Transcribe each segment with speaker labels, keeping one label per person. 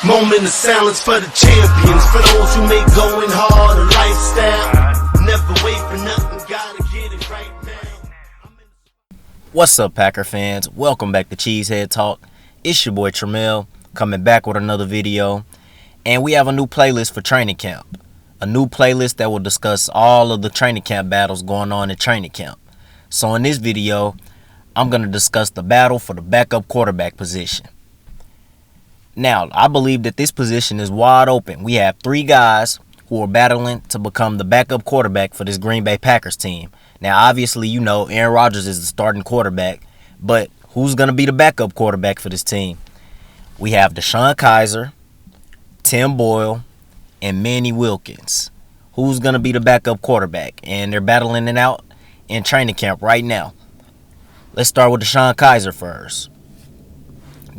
Speaker 1: Moment of silence for the champions, for those who make going hard a lifestyle. Never wait for nothing, gotta get it right now.
Speaker 2: What's up, Packer fans? Welcome back to Cheesehead Talk. It's your boy Tramel, coming back with another video. And we have a new playlist for training camp. A new playlist that will discuss all of the training camp battles going on in training camp. So in this video, I'm going to discuss the battle for the backup quarterback position. Now, I believe that this position is wide open. We have three guys who are battling to become the backup quarterback for this Green Bay Packers team. Now, obviously, you know Aaron Rodgers is the starting quarterback, but who's going to be the backup quarterback for this team? We have Shawn Kerley, Tim Boyle, and Manny Wilkins. Who's going to be the backup quarterback? And they're battling it out in training camp right now. Let's start with Shawn Kerley first.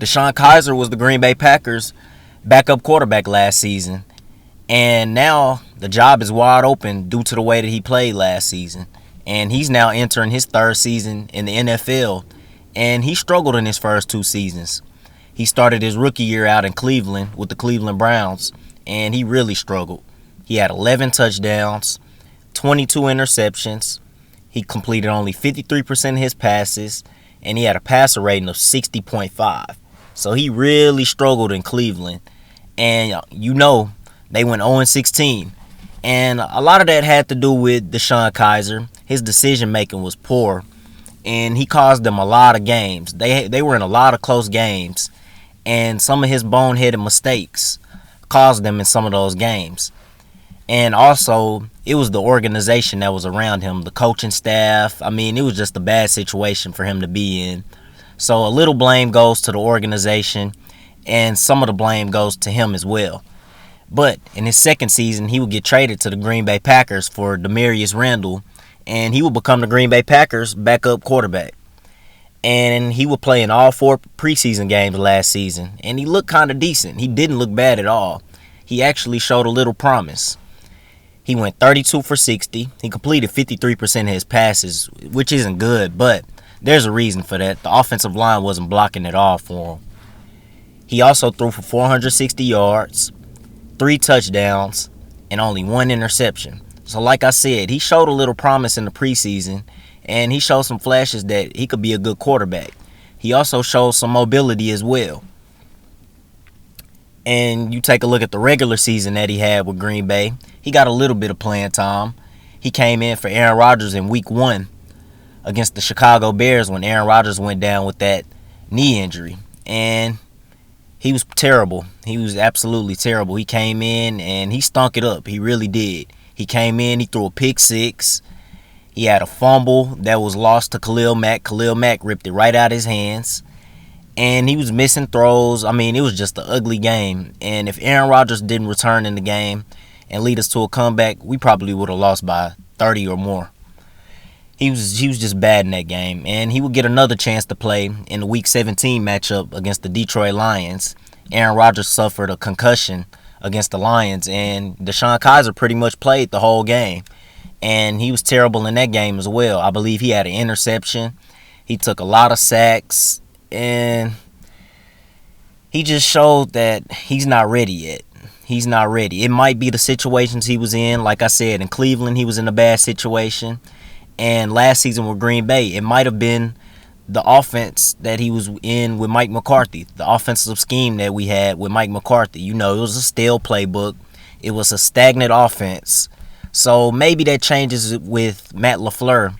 Speaker 2: Shawn Kerley was the Green Bay Packers backup quarterback last season, and now the job is wide open due to the way that he played last season. And he's now entering his third season in the NFL, and he struggled in his first two seasons. He started his rookie year out in Cleveland with the Cleveland Browns, and he really struggled. He had 11 touchdowns, 22 interceptions. He completed only 53% of his passes, and he had a passer rating of 60.5. So he really struggled in Cleveland. And you know, they went 0-16. And a lot of that had to do with Shawn Kerley. His decision making was poor, and he caused them a lot of games. They were in a lot of close games, and some of his boneheaded mistakes caused them in some of those games. And also, it was the organization that was around him, the coaching staff. I mean, it was just a bad situation for him to be in. So a little blame goes to the organization, and some of the blame goes to him as well. But in his second season, he would get traded to the Green Bay Packers for Demarius Randall, and he would become the Green Bay Packers backup quarterback. And he would play in all 4 preseason games last season, and he looked kind of decent. He didn't look bad at all. He actually showed a little promise. He went 32 for 60. He completed 53% of his passes, which isn't good, but there's a reason for that. The offensive line wasn't blocking at all for him. He also threw for 460 yards, 3 touchdowns, and only 1 interception. So like I said, he showed a little promise in the preseason, and he showed some flashes that he could be a good quarterback. He also showed some mobility as well. And you take a look at the regular season that he had with Green Bay, he got a little bit of playing time. He came in for Aaron Rodgers in week 1 against the Chicago Bears when Aaron Rodgers went down with that knee injury. And he was terrible. He was absolutely terrible. He came in and he stunk it up. He really did. He came in, he threw a pick 6. He had a fumble that was lost to Khalil Mack. Khalil Mack ripped it right out of his hands. And he was missing throws. I mean, it was just an ugly game. And if Aaron Rodgers didn't return in the game and lead us to a comeback, we probably would have lost by 30 or more. He was just bad in that game. And he would get another chance to play in the Week 17 matchup against the Detroit Lions. Aaron Rodgers suffered a concussion against the Lions, and Shawn Kerley pretty much played the whole game. And he was terrible in that game as well. I believe he had an interception. He took a lot of sacks, and he just showed that he's not ready yet. He's not ready. It might be the situations he was in. Like I said, in Cleveland, he was in a bad situation. And last season with Green Bay, it might have been the offense that he was in with Mike McCarthy, the offensive scheme that we had with Mike McCarthy. You know, it was a stale playbook. It was a stagnant offense. So maybe that changes with Matt LaFleur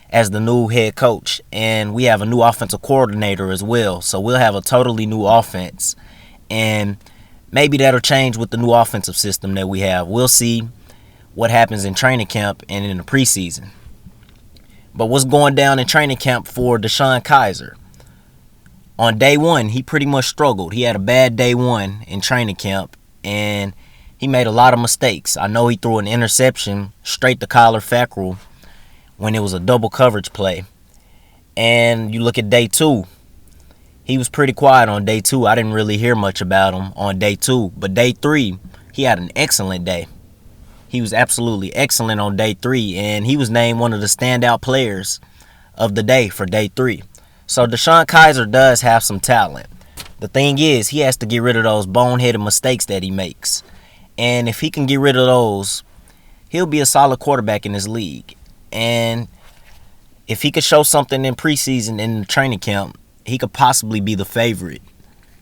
Speaker 2: as the new head coach. And we have a new offensive coordinator as well. So we'll have a totally new offense. And maybe that'll change with the new offensive system that we have. We'll see what happens in training camp and in the preseason. But what's going down in training camp for Shawn Kerley? On day 1, he pretty much struggled. He had a bad day 1 in training camp, and he made a lot of mistakes. I know he threw an interception straight to Kyler Fackrell when it was a double coverage play. And you look at day 2, he was pretty quiet on day 2. I didn't really hear much about him on day 2. But day 3, he had an excellent day. He was absolutely excellent on day 3, and he was named one of the standout players of the day for day 3. So Shawn Kerley does have some talent. The thing is, he has to get rid of those boneheaded mistakes that he makes. And if he can get rid of those, he'll be a solid quarterback in this league. And if he could show something in preseason and in training camp, he could possibly be the favorite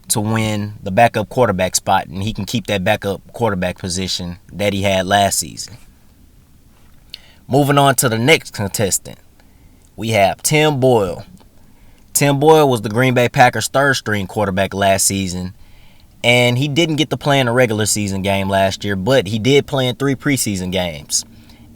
Speaker 2: to win the backup quarterback spot, and he can keep that backup quarterback position that he had last season. Moving on to the next contestant, we have Tim Boyle. Tim Boyle was the Green Bay Packers' third-string quarterback last season, and he didn't get to play in a regular season game last year, but he did play in 3 preseason games.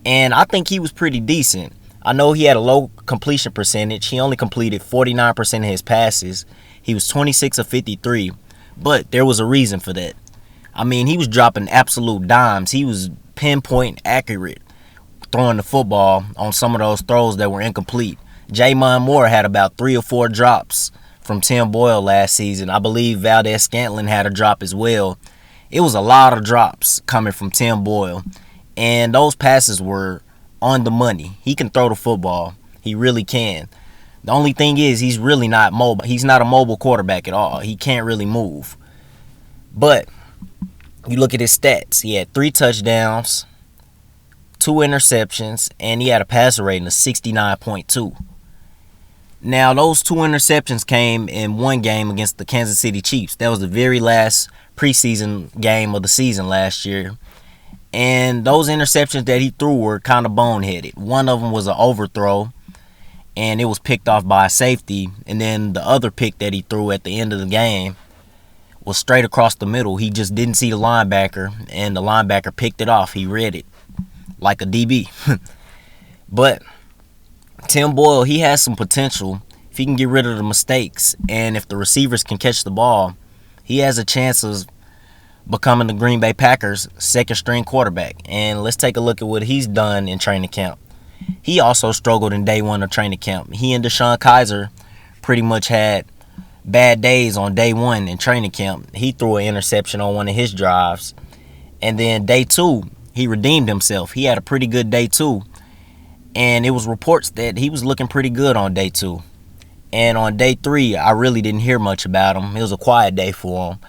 Speaker 2: And I think he was pretty decent. I know he had a low completion percentage. He only completed 49% of his passes. He was 26 of 53, but there was a reason for that. I mean, he was dropping absolute dimes. He was pinpoint accurate throwing the football on some of those throws that were incomplete. Jamon Moore had about 3 or 4 drops from Tim Boyle last season. I believe Valdez-Scantling had a drop as well. It was a lot of drops coming from Tim Boyle, and those passes were on the money. He can throw the football. He really can. The only thing is he's really not mobile. He's not a mobile quarterback at all. He can't really move. But you look at his stats. He had 3 touchdowns, 2 interceptions, and he had a passer rating of 69.2. Now, those 2 interceptions came in one game against the Kansas City Chiefs. That was the very last preseason game of the season last year. And those interceptions that he threw were kind of boneheaded. One of them was an overthrow, and it was picked off by a safety. And then the other pick that he threw at the end of the game was straight across the middle. He just didn't see the linebacker, and the linebacker picked it off. He read it like a DB. But Tim Boyle, he has some potential. If he can get rid of the mistakes, and if the receivers can catch the ball, he has a chance of becoming the Green Bay Packers' second-string quarterback. And let's take a look at what he's done in training camp. He also struggled in day 1 of training camp. He and Deshaun Kaiser pretty much had bad days on day 1 in training camp. He threw an interception on one of his drives. And then day 2, he redeemed himself. He had a pretty good day 2. And it was reports that he was looking pretty good on day 2. And on day 3, I really didn't hear much about him. It was a quiet day for him.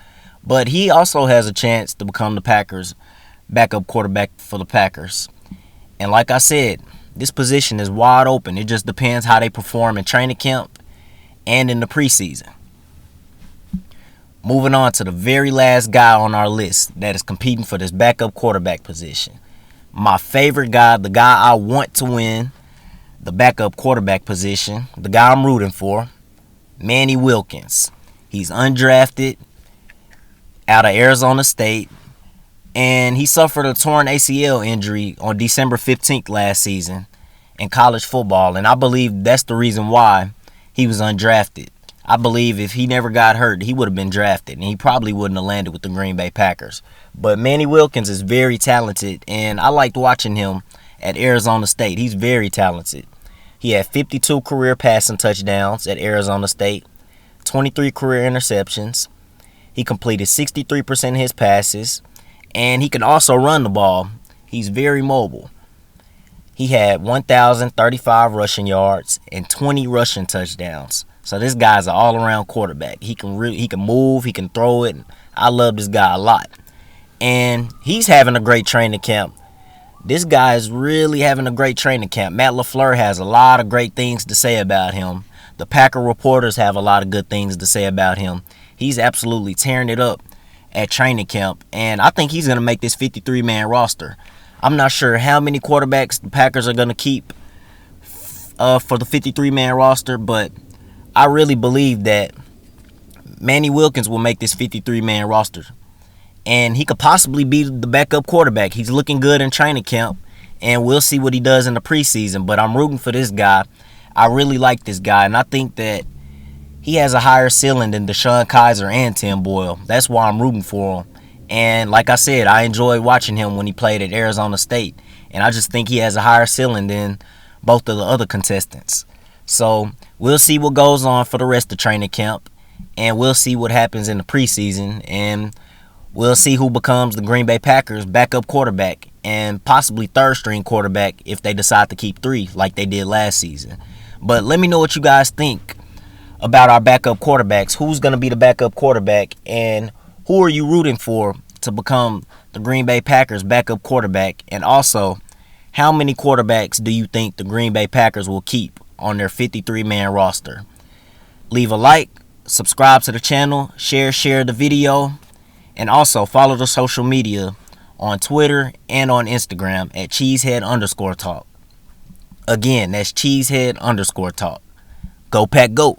Speaker 2: But he also has a chance to become the Packers' backup quarterback for the Packers. And like I said, this position is wide open. It just depends how they perform in training camp and in the preseason. Moving on to the very last guy on our list that is competing for this backup quarterback position. My favorite guy, the guy I want to win the backup quarterback position, the guy I'm rooting for, Manny Wilkins. He's undrafted out of Arizona State, and he suffered a torn ACL injury on December 15th last season in college football, and I believe that's the reason why he was undrafted. I believe if he never got hurt, he would have been drafted, and he probably wouldn't have landed with the Green Bay Packers. But Manny Wilkins is very talented, and I liked watching him at Arizona State. He's very talented. He had 52 career passing touchdowns at Arizona State, 23 career interceptions. He completed 63% of his passes, and he can also run the ball. He's very mobile. He had 1,035 rushing yards and 20 rushing touchdowns. So this guy's an all-around quarterback. He can move, he can throw it. I love this guy a lot. And he's having a great training camp. This guy is really having a great training camp. Matt LaFleur has a lot of great things to say about him. The Packer reporters have a lot of good things to say about him. He's absolutely tearing it up at training camp. And I think he's going to make this 53-man roster. I'm not sure how many quarterbacks the Packers are going to keep for the 53-man roster, but I really believe that Manny Wilkins will make this 53-man roster. And he could possibly be the backup quarterback. He's looking good in training camp, and we'll see what he does in the preseason. But I'm rooting for this guy. I really like this guy, and I think that he has a higher ceiling than Deshaun Kaiser and Tim Boyle. That's why I'm rooting for him. And like I said, I enjoyed watching him when he played at Arizona State. And I just think he has a higher ceiling than both of the other contestants. So we'll see what goes on for the rest of training camp. And we'll see what happens in the preseason. And we'll see who becomes the Green Bay Packers backup quarterback and possibly third-string quarterback if they decide to keep 3 like they did last season. But let me know what you guys think about our backup quarterbacks. Who's going to be the backup quarterback, and who are you rooting for to become the Green Bay Packers backup quarterback? And also, how many quarterbacks do you think the Green Bay Packers will keep on their 53-man roster? Leave a like, subscribe to the channel, share the video, and also follow the social media on Twitter and on Instagram at Cheesehead_talk. Again, that's Cheesehead_talk. Go Pack Go!